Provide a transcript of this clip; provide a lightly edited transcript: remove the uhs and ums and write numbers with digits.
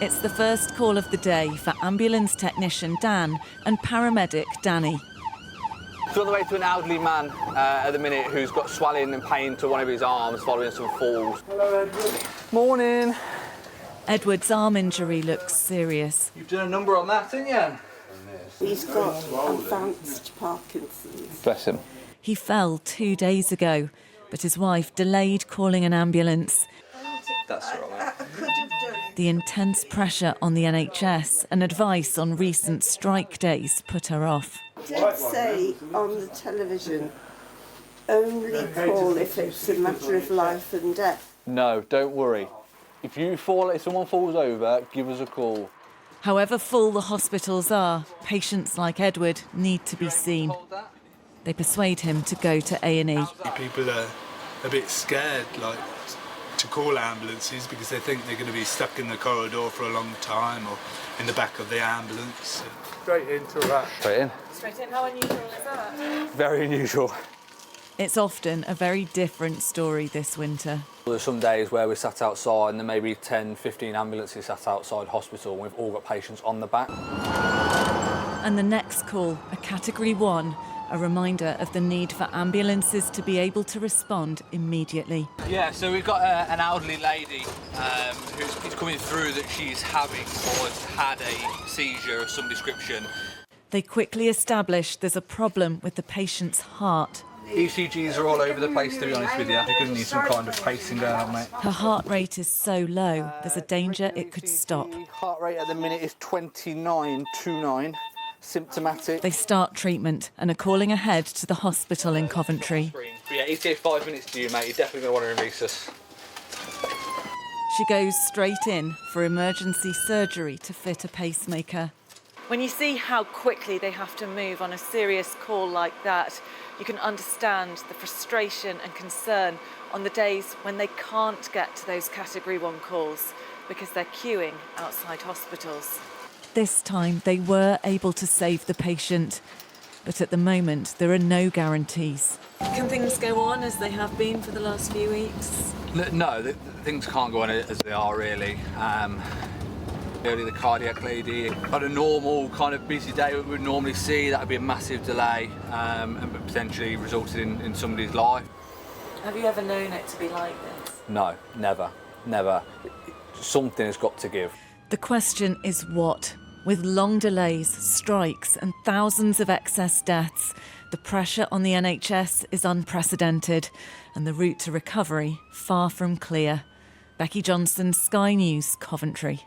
It's the first call of the day for ambulance technician Dan and paramedic Danny. We're on the way to an elderly man at the minute who's got swelling and pain to one of his arms following some falls. Hello, Edward. Morning. Edward's arm injury looks serious. You've done a number on that, haven't you? He's got advanced Parkinson's. Bless him. He fell 2 days ago, but his wife delayed calling an ambulance. That's all right. The intense pressure on the NHS and advice on recent strike days put her off. I did say on the television, only call if it's a matter of life and death. No, don't worry. If someone falls over, give us a call. However full the hospitals are, patients like Edward need to be seen. They persuade him to go to A&E. People are a bit scared, to call ambulances because they think they're going to be stuck in the corridor for a long time or in the back of the ambulance. Straight into that. Straight in. Straight in. How unusual is that? Very unusual. It's often a very different story this winter. There's some days where we're sat outside and there may be 10, 15 ambulances sat outside hospital and we've all got patients on the back. And the next call, a Category 1, a reminder of the need for ambulances to be able to respond immediately. Yeah, so we've got an elderly lady who's coming through that she's having or has had a seizure of some description. They quickly establish there's a problem with the patient's heart. ECGs are all over the place, to be honest with you. You're going to need some kind of pacing going on, mate. Her heart rate is so low, there's a danger it could stop. Heart rate at the minute is 29.29, symptomatic. They start treatment and are calling ahead to the hospital in Coventry. But yeah, he's here 5 minutes to you, mate. You're definitely going to want to release us. She goes straight in for emergency surgery to fit a pacemaker. When you see how quickly they have to move on a serious call like that, you can understand the frustration and concern on the days when they can't get to those Category 1 calls because they're queuing outside hospitals. This time they were able to save the patient, but at the moment there are no guarantees. Can things go on as they have been for the last few weeks? No, things can't go on as they are, really. Early the cardiac lady, on a normal kind of busy day we would normally see, that would be a massive delay and potentially resulted in somebody's life. Have you ever known it to be like this? No, never. Something has got to give. The question is what? With long delays, strikes and thousands of excess deaths, the pressure on the NHS is unprecedented and the route to recovery far from clear. Becky Johnson, Sky News, Coventry.